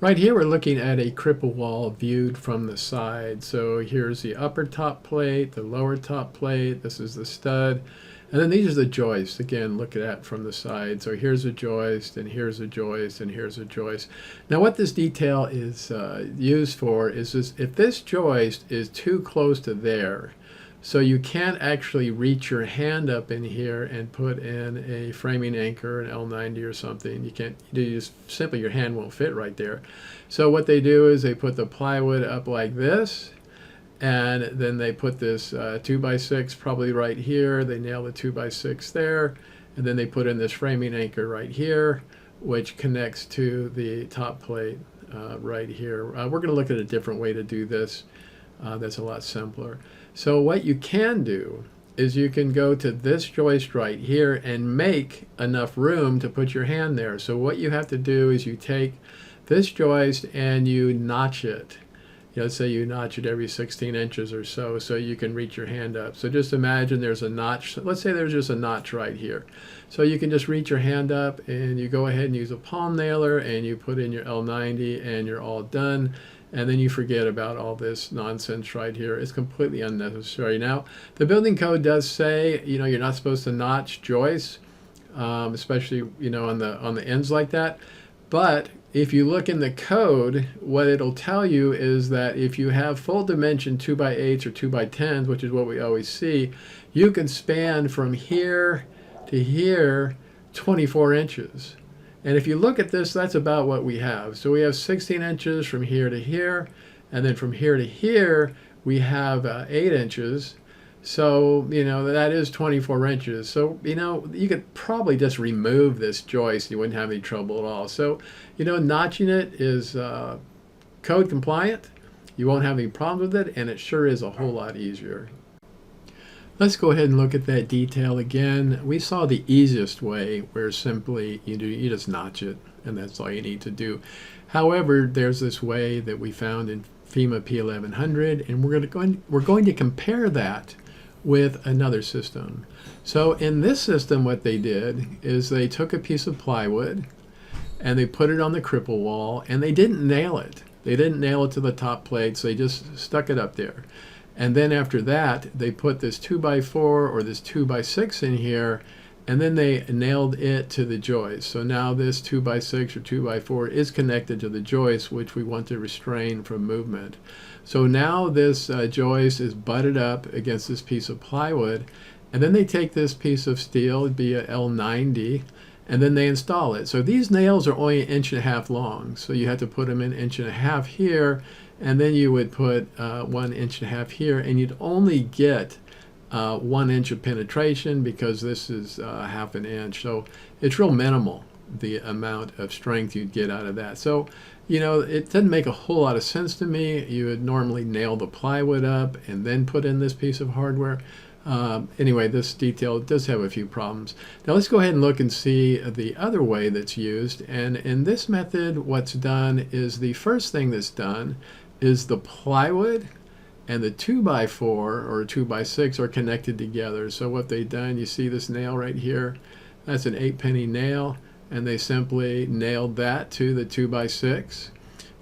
Right here we're looking at a cripple wall viewed from the side. So here's the upper top plate, the lower top plate, this is the stud, and then these are the joists. Again, look at that from the side. So here's a joist, and here's a joist, and here's a joist. Now what this detail is used for is if this joist is too close to there, so you can't actually reach your hand up in here and put in a framing anchor, an L90 or something. You can't, you just simply, your hand won't fit right there. So what they do is they put the plywood up like this, and then they put this 2x6 probably right here. They nail the 2x6 there, and then they put in this framing anchor right here, which connects to the top plate right here. We're going to look at a different way to do this. That's a lot simpler. So what you can do is you can go to this joist right here and make enough room to put your hand there. So what you have to do is you take this joist and you notch it. Let's say you notch it every 16 inches or so, so you can reach your hand up. So just imagine there's a notch. Let's say there's just a notch right here. So you can just reach your hand up and you go ahead and use a palm nailer and you put in your L90 and you're all done. And then you forget about all this nonsense right here. It's completely unnecessary. Now, the building code does say, you're not supposed to notch joists, especially, on the ends like that. But if you look in the code, what it'll tell you is that if you have full dimension 2x8s or 2x10s, which is what we always see, you can span from here to here 24 inches. And if you look at this, that's about what we have. So we have 16 inches from here to here, and then from here to here, we have 8 inches. So, that is 24 inches. So, you could probably just remove this joist. You wouldn't have any trouble at all. So, notching it is code compliant. You won't have any problems with it, and it sure is a whole lot easier. Let's go ahead and look at that detail again. We saw the easiest way where simply you just notch it, and that's all you need to do. However, there's this way that we found in FEMA P-1100, and we're going to compare that with another system. So in this system, what they did is they took a piece of plywood and they put it on the cripple wall, and they didn't nail it. They didn't nail it to the top plates. They just stuck it up there. And then after that, they put this 2x4 or this 2x6 in here, and then they nailed it to the joist. So now this 2x6 or 2x4 is connected to the joist, which we want to restrain from movement. So now this joist is butted up against this piece of plywood, and then they take this piece of steel, it'd be a L90, and then they install it. So these nails are only 1.5 inches long, so you have to put them in 1.5 inches here, and then you would put 1.5 inches here, and you'd only get 1 inch of penetration because this is 1/2 inch. So it's real minimal, the amount of strength you'd get out of that. So, it doesn't make a whole lot of sense to me. You would normally nail the plywood up and then put in this piece of hardware. Anyway, this detail does have a few problems. Now let's go ahead and look and see the other way that's used. And in this method, what's done is the first thing that's done is the plywood and the 2x4 or 2x6 are connected together. So what they've done, you see this nail right here, that's an 8-penny nail, and they simply nailed that to the 2x6,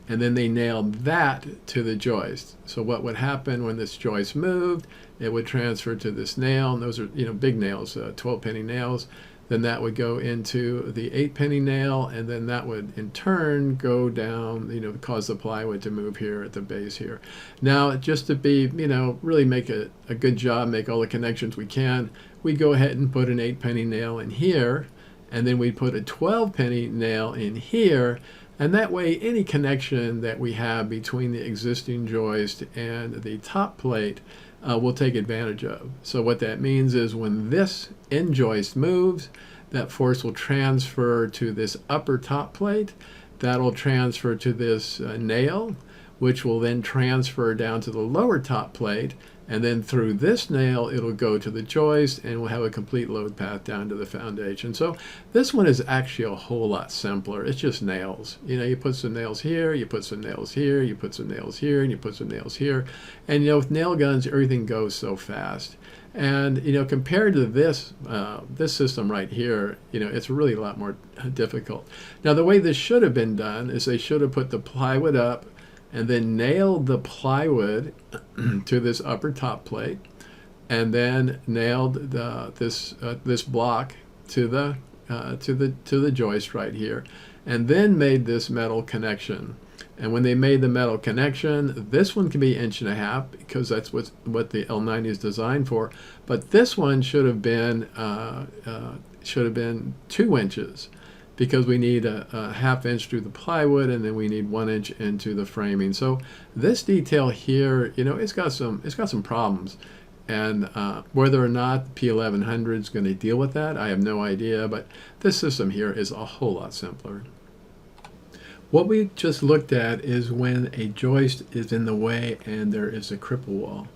and then they nailed that to the joist. So what would happen when this joist moved, it would transfer to this nail, and those are big nails, 12-penny nails. Then that would go into the 8-penny nail, and then that would in turn go down, cause the plywood to move here at the base here. Now, just to be, really make a good job, make all the connections we can, we go ahead and put an 8-penny nail in here, and then we put a 12-penny nail in here, and that way any connection that we have between the existing joist and the top plate we'll take advantage of. So what that means is when this end joist moves, that force will transfer to this upper top plate, that'll transfer to this nail, which will then transfer down to the lower top plate, and then through this nail it'll go to the joist, and we'll have a complete load path down to the foundation. So this one is actually a whole lot simpler. It's just nails. You put some nails here, you put some nails here, you put some nails here, and you put some nails here, and with nail guns everything goes so fast. And compared to this this system right here, it's really a lot more difficult. Now, the way this should have been done is they should have put the plywood up and then nailed the plywood to this upper top plate, and then nailed this block to the joist right here, and then made this metal connection. And when they made the metal connection, this one can be 1.5 inches because that's what the L90 is designed for. But this one should have been 2 inches because we need a 1/2 inch through the plywood, and then we need 1 inch into the framing. So this detail here, it's got some problems. And whether or not P-1100 is going to deal with that, I have no idea. But this system here is a whole lot simpler. What we just looked at is when a joist is in the way and there is a cripple wall.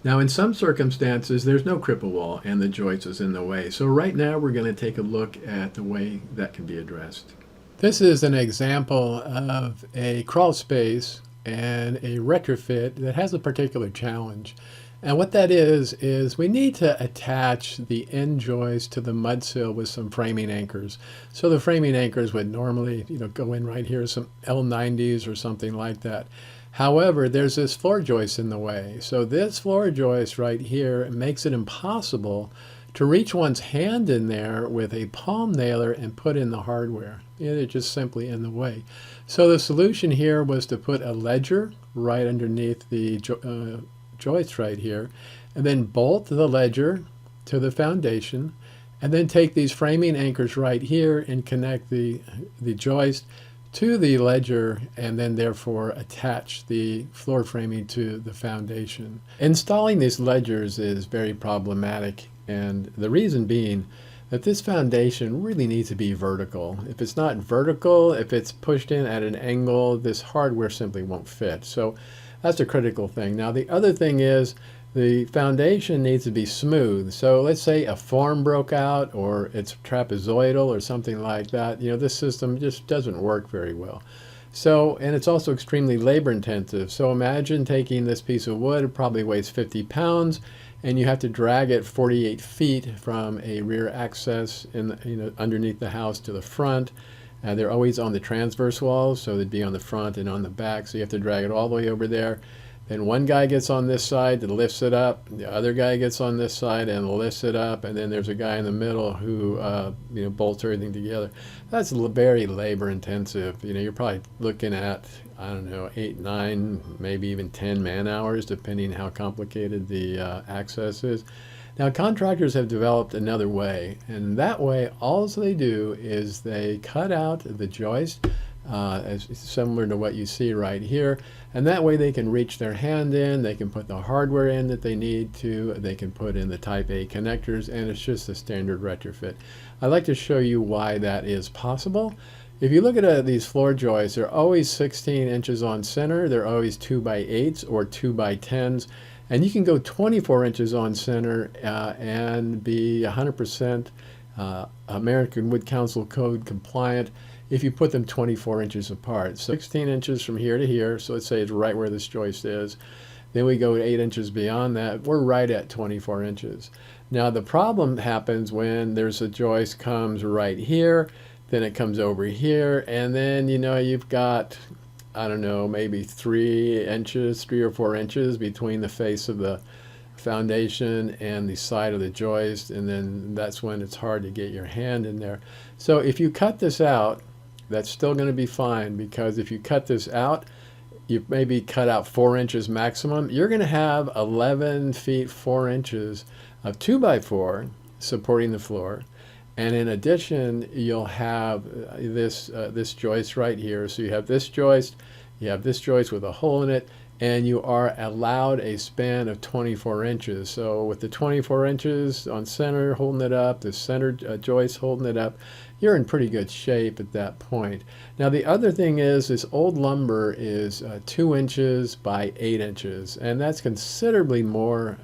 Now, in some circumstances, there's no cripple wall and the joist is in the way. So right now, we're going to take a look at the way that can be addressed. This is an example of a crawl space and a retrofit that has a particular challenge. And what that is we need to attach the end joist to the mud sill with some framing anchors. So the framing anchors would normally, go in right here, some L90s or something like that. However, there's this floor joist in the way. So this floor joist right here makes it impossible to reach one's hand in there with a palm nailer and put in the hardware. It's just simply in the way. So the solution here was to put a ledger right underneath the joist right here, and then bolt the ledger to the foundation, and then take these framing anchors right here and connect the joist to the ledger, and then therefore attach the floor framing to the foundation. Installing these ledgers is very problematic, and the reason being that this foundation really needs to be vertical. If it's not vertical, if it's pushed in at an angle, this hardware simply won't fit. So that's a critical thing. Now, the other thing is the foundation needs to be smooth. So let's say a form broke out or it's trapezoidal or something like that. This system just doesn't work very well. So, and it's also extremely labor intensive. So imagine taking this piece of wood, it probably weighs 50 pounds, and you have to drag it 48 feet from a rear access underneath the house to the front. They're always on the transverse walls, so they'd be on the front and on the back, so you have to drag it all the way over there. Then one guy gets on this side and lifts it up, the other guy gets on this side and lifts it up, and then there's a guy in the middle who bolts everything together. That's very labor intensive. You're probably looking at, 8, 9, maybe even 10 man hours, depending how complicated the access is. Now, contractors have developed another way, and that way, all they do is they cut out the joist, as similar to what you see right here, and that way they can reach their hand in, they can put the hardware in that they need to, they can put in the Type A connectors, and it's just a standard retrofit. I'd like to show you why that is possible. If you look at these floor joists, they're always 16 inches on center, they're always 2x8s or 2x10s. And you can go 24 inches on center and be 100% American Wood Council Code compliant if you put them 24 inches apart. So 16 inches from here to here, so let's say it's right where this joist is. Then we go 8 inches beyond that, we're right at 24 inches. Now the problem happens when there's a joist comes right here, then it comes over here, and then you've got maybe 3 or 4 inches between the face of the foundation and the side of the joist, and then that's when it's hard to get your hand in there. So if you cut this out, that's still going to be fine, because if you cut this out, you maybe cut out 4 inches maximum, you're going to have 11 feet 4 inches of 2x4 supporting the floor. And in addition, you'll have this joist right here. So you have this joist with a hole in it, and you are allowed a span of 24 inches. So with the 24 inches on center holding it up, the center joist holding it up, you're in pretty good shape at that point. Now the other thing is this old lumber is 2 inches by 8 inches, and that's considerably more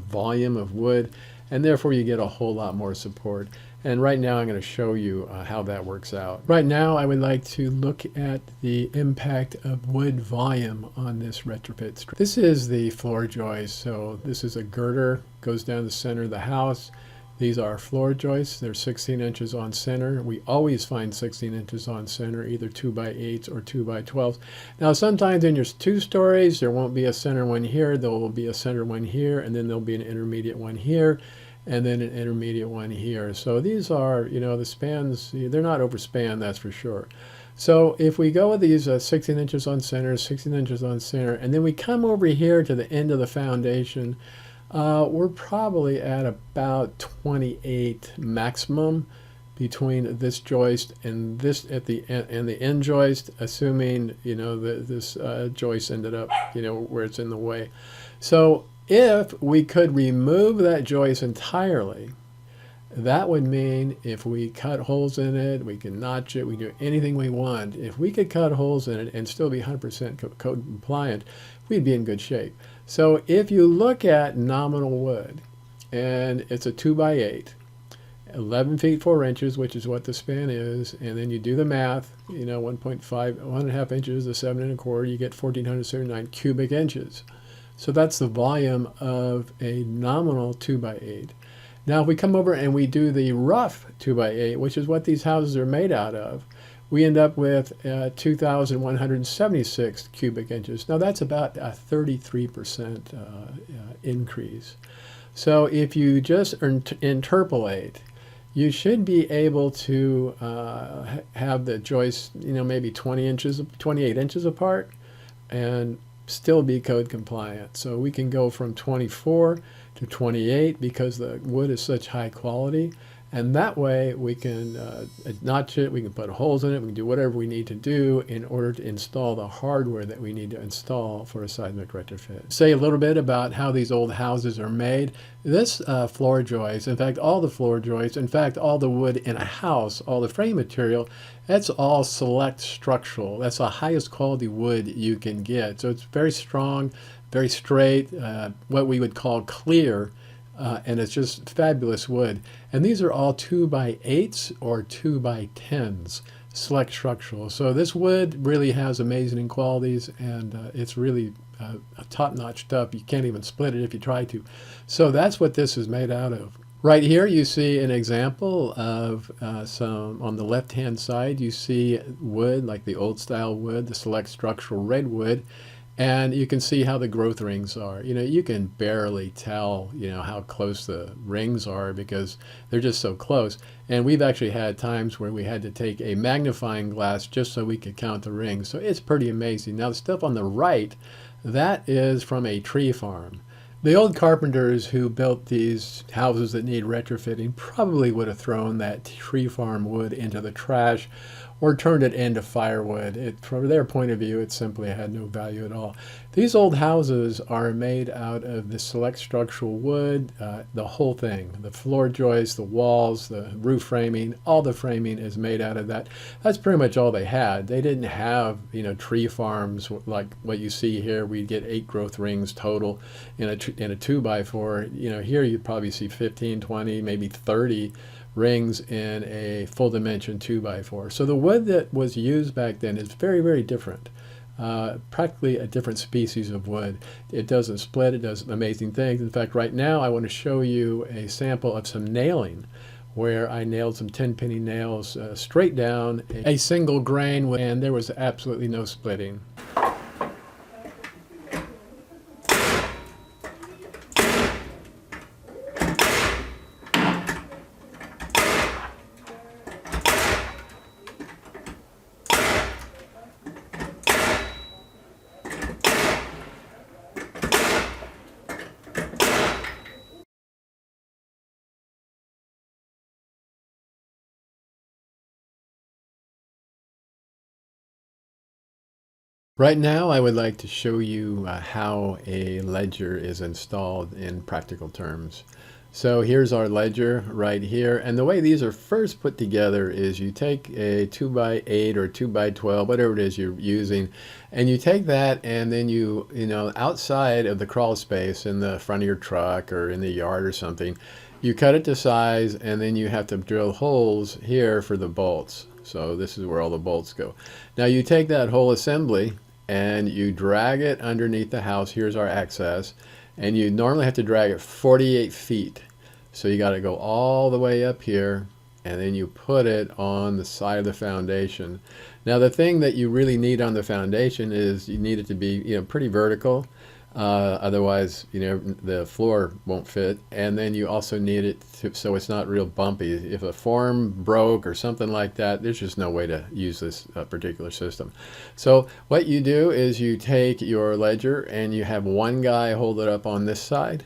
volume of wood, and therefore you get a whole lot more support. And right now I'm going to show you how that works out. Right now I would like to look at the impact of wood volume on this retrofit. This is the floor joist. So this is a girder, goes down the center of the house. These are floor joists. They're 16 inches on center. We always find 16 inches on center, either 2x8s or 2x12s. Now sometimes in your 2 stories there won't be a center one here, there will be a center one here, and then there'll be an intermediate one here, and then an intermediate one here. So these are, you know, the spans, they're not overspan, that's for sure. So if we go with these 16 inches on center, 16 inches on center, and then we come over here to the end of the foundation, we're probably at about 28 maximum between this joist and this at the end joist, assuming, you know, this joist ended up, you know, where it's in the way. So if we could remove that joist entirely, that would mean if we cut holes in it, we can notch it, we do anything we want. If we could cut holes in it and still be 100% code compliant, we'd be in good shape. So if you look at nominal wood, and it's a 2x8, 11 feet 4 inches, which is what the span is, and then you do the math, you know, 1.5 inches is 7 1/4, you get 1,479 cubic inches. So that's the volume of a nominal 2x8. Now if we come over and we do the rough 2x8, which is what these houses are made out of, we end up with 2,176 cubic inches. Now that's about a 33% increase. So if you just interpolate, you should be able to have the joists, you know, maybe 28 inches apart, and still be code compliant. So we can go from 24 to 28 because the wood is such high quality, and that way we can notch it, we can put holes in it, we can do whatever we need to do in order to install the hardware that we need to install for a seismic retrofit. Say a little bit about how these old houses are made. This floor joist, in fact all the floor joists, in fact all the wood in a house, all the frame material, that's all select structural. That's the highest quality wood you can get. So it's very strong, very straight, what we would call clear, and it's just fabulous wood. And these are all 2x8s or 2x10s, select structural. So this wood really has amazing qualities, and it's really top-notch stuff. You can't even split it if you try to. So that's what this is made out of. Right here you see an example of some, on the left-hand side you see wood, like the old style wood, the select structural redwood. And you can see how the growth rings are. You know, you can barely tell, you know, how close the rings are because they're just so close. And we've actually had times where we had to take a magnifying glass just so we could count the rings. So it's pretty amazing. Now the stuff on the right, that is from a tree farm. The old carpenters who built these houses that need retrofitting probably would have thrown that tree farm wood into the trash or turned it into firewood. From their point of view, it simply had no value at all. These old houses are made out of the select structural wood, the whole thing, the floor joists, the walls, the roof framing, all the framing is made out of that. That's pretty much all they had. They didn't have, you know, tree farms like what you see here. We get 8 growth rings total in a 2x4. You know, here you probably see 15, 20, maybe 30 rings in a full dimension 2x4. So the wood that was used back then is very, very different. Practically a different species of wood. It doesn't split, it does amazing things. In fact, right now I want to show you a sample of some nailing where I nailed some 10-penny nails straight down a single grain, and there was absolutely no splitting. Right now, I would like to show you how a ledger is installed in practical terms. So here's our ledger right here, and the way these are first put together is you take a 2x8 or 2x12, whatever it is you're using, and you take that and then you outside of the crawl space in the front of your truck or in the yard or something, you cut it to size, and then you have to drill holes here for the bolts. So this is where all the bolts go. Now you take that whole assembly and you drag it underneath the house. Here's our access, and you normally have to drag it 48 feet. So you got to go all the way up here, and then you put it on the side of the foundation. Now the thing that you really need on the foundation is you need it to be pretty vertical. Otherwise, the floor won't fit, and then you also need it so it's not real bumpy. If a form broke or something like that, there's just no way to use this particular system. So what you do is you take your ledger and you have one guy hold it up on this side,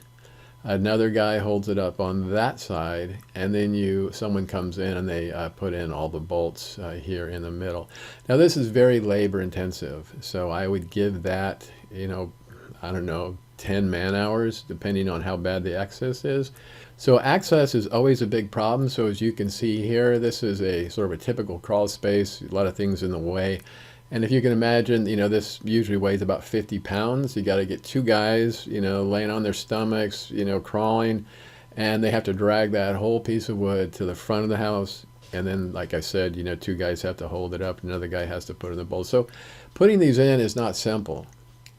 another guy holds it up on that side, and then someone comes in and they put in all the bolts here in the middle. Now this is very labor intensive, so I would give that, I don't know, 10 man hours, depending on how bad the access is. So access is always a big problem. So as you can see here, this is a sort of a typical crawl space, a lot of things in the way. And if you can imagine, this usually weighs about 50 pounds. You got to get two guys, laying on their stomachs, crawling, and they have to drag that whole piece of wood to the front of the house. And then, like I said, two guys have to hold it up, another guy has to put in the bolts. So putting these in is not simple.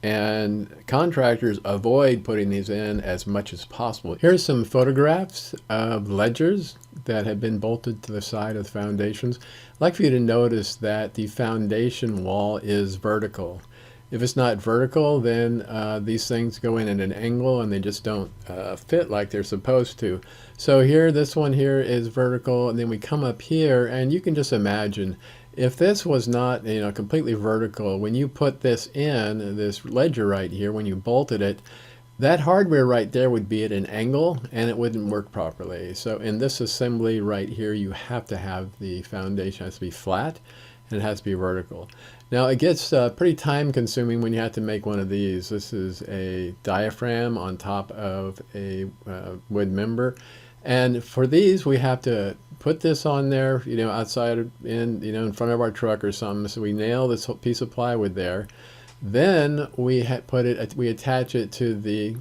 And contractors avoid putting these in as much as possible. Here's some photographs of ledgers that have been bolted to the side of the foundations. I'd like for you to notice that the foundation wall is vertical. If it's not vertical, then these things go in at an angle and they just don't fit like they're supposed to. So here, this one here is vertical, and then we come up here, and you can just imagine if this was not completely vertical, when you put this in, this ledger right here, when you bolted it, that hardware right there would be at an angle and it wouldn't work properly. So in this assembly right here, you have to have the foundation has to be flat and it has to be vertical. Now it gets pretty time consuming when you have to make one of these. This is a diaphragm on top of a wood member. And for these, we have to put this on there, outside in front of our truck or something. So we nail this whole piece of plywood there. Then we attach it to the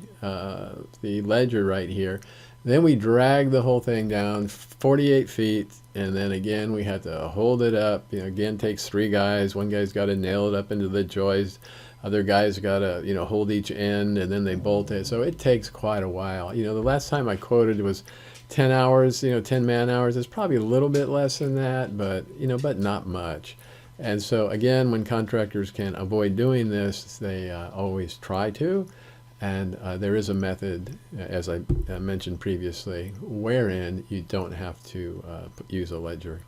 ledger right here. Then we drag the whole thing down 48 feet, and then again we have to hold it up. Again, takes three guys. One guy's got to nail it up into the joist. Other guys got to hold each end, and then they bolt it. So it takes quite a while. The last time I quoted was 10 hours, 10 man hours. It's probably a little bit less than that, but not much. And so again, when contractors can avoid doing this, they always try to. And there is a method, as I mentioned previously, wherein you don't have to use a ledger.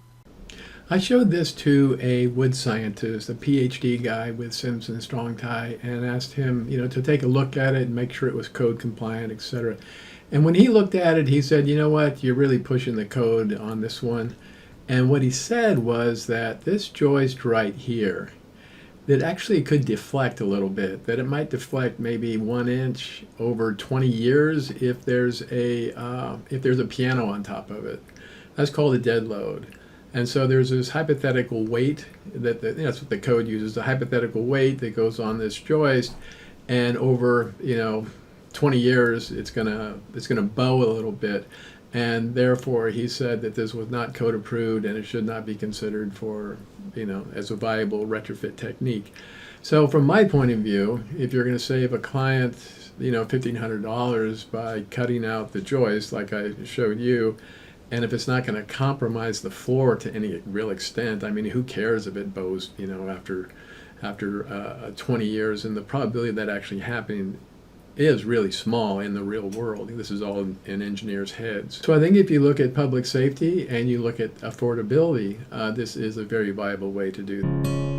I showed this to a wood scientist, a PhD guy with Simpson Strong-Tie, and asked him, to take a look at it and make sure it was code compliant, etc. And when he looked at it, he said, you know what, you're really pushing the code on this one. And what he said was that this joist right here, that actually could deflect a little bit, that it might deflect maybe 1 inch over 20 years if there's a piano on top of it. That's called a dead load. And so there's this hypothetical weight that that's what the code uses, the hypothetical weight that goes on this joist, and over 20 years it's gonna bow a little bit, and therefore he said that this was not code approved and it should not be considered for as a viable retrofit technique. So from my point of view, if you're going to save a client $1,500 by cutting out the joist like I showed you, and if it's not going to compromise the floor to any real extent, I mean, who cares if it bows after 20 years, and the probability of that actually happening is really small in the real world. This is all in engineers' heads. So I think if you look at public safety and you look at affordability, this is a very viable way to do that.